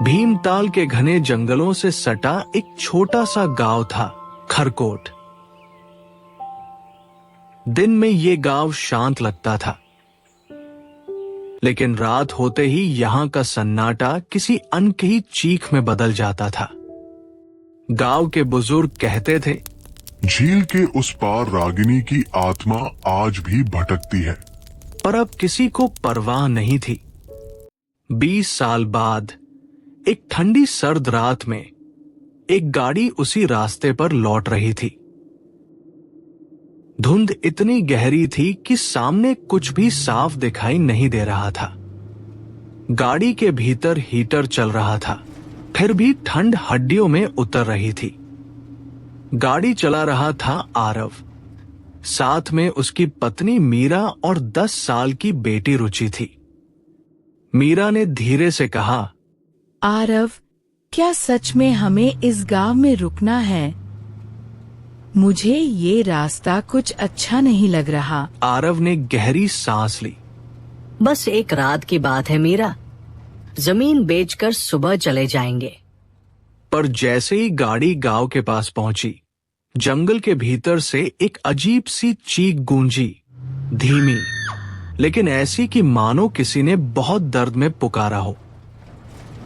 भीमताल के घने जंगलों से सटा एक छोटा सा गांव था, खरकोट। दिन में ये गांव शांत लगता था, लेकिन रात होते ही यहां का सन्नाटा किसी अनकही चीख में बदल जाता था। गांव के बुजुर्ग कहते थे, झील के उस पार रागिनी की आत्मा आज भी भटकती है। पर अब किसी को परवाह नहीं थी। 20 साल बाद एक ठंडी सर्द रात में एक गाड़ी उसी रास्ते पर लौट रही थी। धुंध इतनी गहरी थी कि सामने कुछ भी साफ दिखाई नहीं दे रहा था। गाड़ी के भीतर हीटर चल रहा था, फिर भी ठंड हड्डियों में उतर रही थी। गाड़ी चला रहा था आरव, साथ में उसकी पत्नी मीरा और 10 साल की बेटी रुचि थी। मीरा ने धीरे से कहा, आरव, क्या सच में हमें इस गांव में रुकना है? मुझे ये रास्ता कुछ अच्छा नहीं लग रहा। आरव ने गहरी सांस ली। बस एक रात की बात है मीरा, जमीन बेचकर सुबह चले जाएंगे। पर जैसे ही गाड़ी गांव के पास पहुंची, जंगल के भीतर से एक अजीब सी चीख गूंजी, धीमी लेकिन ऐसी कि मानो किसी ने बहुत दर्द में पुकारा हो।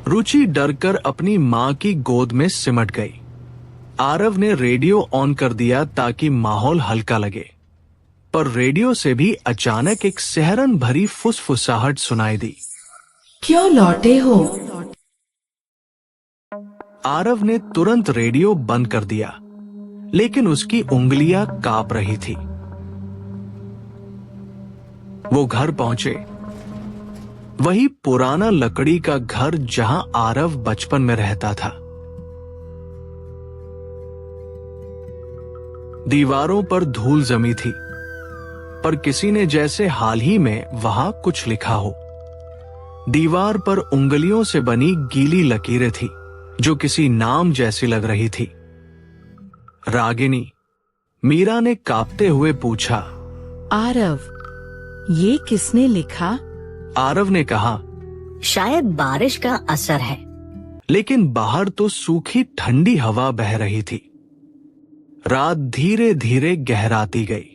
रुचि डरकर अपनी मां की गोद में सिमट गई। आरव ने रेडियो ऑन कर दिया ताकि माहौल हल्का लगे, पर रेडियो से भी अचानक एक सिहरन भरी फुसफुसाहट सुनाई दी। क्यों लौटे हो? आरव ने तुरंत रेडियो बंद कर दिया, लेकिन उसकी उंगलियां कांप रही थी। वो घर पहुंचे, वही पुराना लकड़ी का घर जहां आरव बचपन में रहता था। दीवारों पर धूल जमी थी, पर किसी ने जैसे हाल ही में वहां कुछ लिखा हो। दीवार पर उंगलियों से बनी गीली लकीरें थी, जो किसी नाम जैसी लग रही थी। रागिनी। मीरा ने कांपते हुए पूछा, आरव, ये किसने लिखा? आरव ने कहा, शायद बारिश का असर है। लेकिन बाहर तो सूखी ठंडी हवा बह रही थी। रात धीरे धीरे गहराती गई।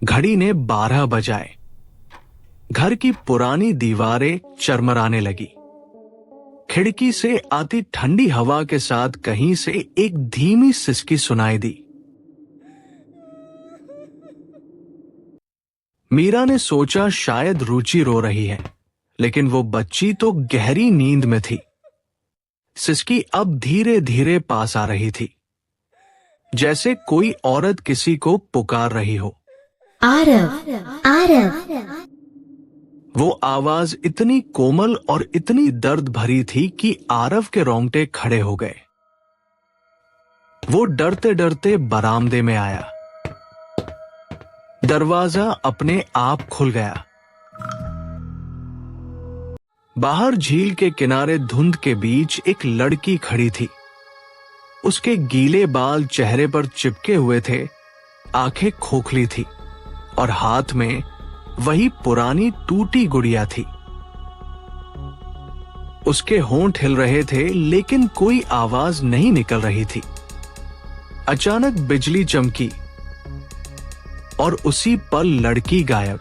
घड़ी ने 12 बजाए। घर की पुरानी दीवारें चरमराने लगी। खिड़की से आती ठंडी हवा के साथ कहीं से एक धीमी सिसकी सुनाई दी। मीरा ने सोचा शायद रुचि रो रही है, लेकिन वो बच्ची तो गहरी नींद में थी। सिसकी अब धीरे धीरे पास आ रही थी, जैसे कोई औरत किसी को पुकार रही हो। आरव, आरव। वो आवाज इतनी कोमल और इतनी दर्द भरी थी कि आरव के रोंगटे खड़े हो गए। वो डरते डरते बरामदे में आया। दरवाजा अपने आप खुल गया। बाहर झील के किनारे धुंध के बीच एक लड़की खड़ी थी। उसके गीले बाल चेहरे पर चिपके हुए थे, आंखें खोखली थी और हाथ में वही पुरानी टूटी गुड़िया थी। उसके होंठ हिल रहे थे, लेकिन कोई आवाज नहीं निकल रही थी। अचानक बिजली चमकी और उसी पल लड़की गायब,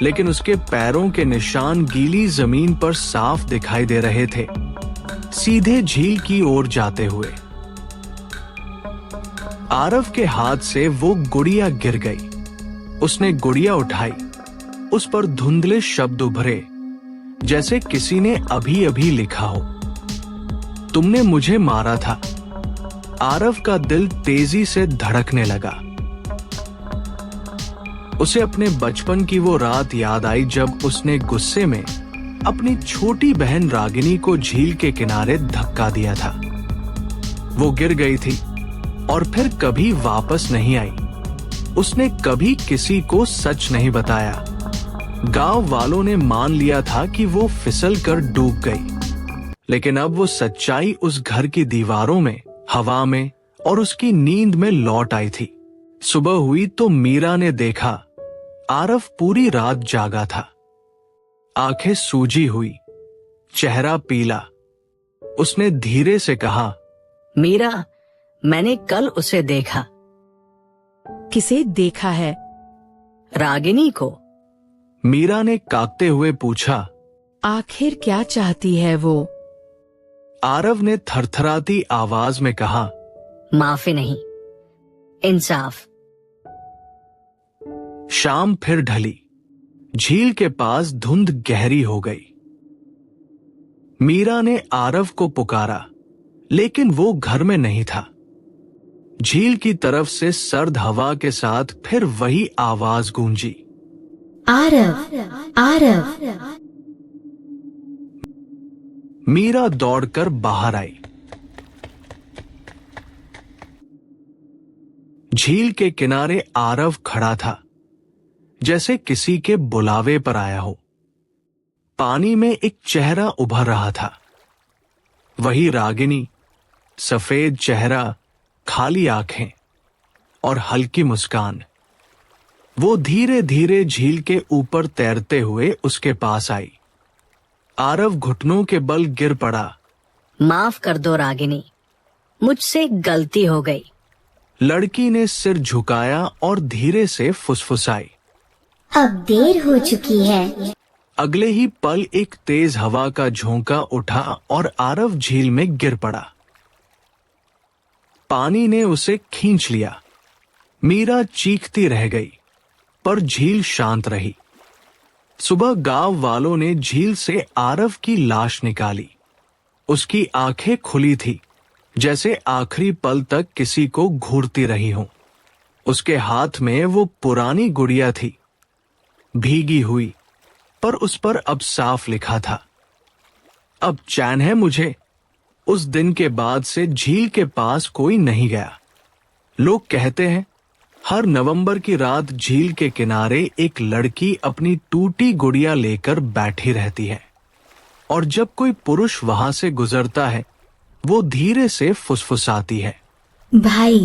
लेकिन उसके पैरों के निशान गीली जमीन पर साफ दिखाई दे रहे थे, सीधे झील की ओर जाते हुए। आरव के हाथ से वो गुड़िया गिर गई। उसने गुड़िया उठाई। उस पर धुंधले शब्द उभरे, जैसे किसी ने अभी अभी लिखा हो, तुमने मुझे मारा था। आरव का दिल तेजी से धड़कने लगा। उसे अपने बचपन की वो रात याद आई जब उसने गुस्से में अपनी छोटी बहन रागिनी को झील के किनारे धक्का दिया था। वो गिर गई थी और फिर कभी वापस नहीं आई। उसने कभी किसी को सच नहीं बताया। गांव वालों ने मान लिया था कि वो फिसल कर डूब गई, लेकिन अब वो सच्चाई उस घर की दीवारों में, हवा में और उसकी नींद में लौट आई थी। सुबह हुई तो मीरा ने देखा आरव पूरी रात जागा था। आंखें सूजी हुई, चेहरा पीला। उसने धीरे से कहा, मीरा, मैंने कल उसे देखा। किसे देखा है? रागिनी को। मीरा ने कांपते हुए पूछा। आखिर क्या चाहती है वो? आरव ने थरथराती आवाज में कहा, माफी नहीं, इंसाफ। शाम फिर ढली। झील के पास धुंध गहरी हो गई। मीरा ने आरव को पुकारा, लेकिन वो घर में नहीं था। झील की तरफ से सर्द हवा के साथ फिर वही आवाज गूंजी, आरव, आरव। मीरा दौड़कर बाहर आई। झील के किनारे आरव खड़ा था, जैसे किसी के बुलावे पर आया हो। पानी में एक चेहरा उभर रहा था, वही रागिनी। सफेद चेहरा, खाली आंखें और हल्की मुस्कान। वो धीरे धीरे झील के ऊपर तैरते हुए उसके पास आई। आरव घुटनों के बल गिर पड़ा। माफ कर दो रागिनी, मुझसे गलती हो गई। लड़की ने सिर झुकाया और धीरे से फुसफुसाई, अब देर हो चुकी है। अगले ही पल एक तेज हवा का झोंका उठा और आरव झील में गिर पड़ा। पानी ने उसे खींच लिया। मीरा चीखती रह गई, पर झील शांत रही। सुबह गांव वालों ने झील से आरव की लाश निकाली। उसकी आंखें खुली थी, जैसे आखिरी पल तक किसी को घूरती रही हो। उसके हाथ में वो पुरानी गुड़िया थी, भीगी हुई, पर उस पर अब साफ लिखा था, अब चैन है मुझे। उस दिन के बाद से झील के पास कोई नहीं गया। लोग कहते हैं हर नवंबर की रात झील के किनारे एक लड़की अपनी टूटी गुड़िया लेकर बैठी रहती है, और जब कोई पुरुष वहां से गुजरता है, वो धीरे से फुसफुसाती है, भाई,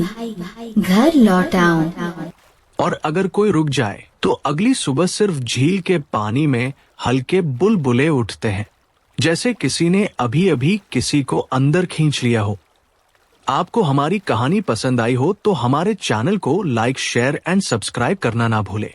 घर लौट आओ। और अगर कोई रुक जाए तो अगली सुबह सिर्फ झील के पानी में हल्के बुलबुले उठते हैं, जैसे किसी ने अभी अभी किसी को अंदर खींच लिया हो। आपको हमारी कहानी पसंद आई हो तो हमारे चैनल को लाइक, शेयर एंड सब्सक्राइब करना ना भूले।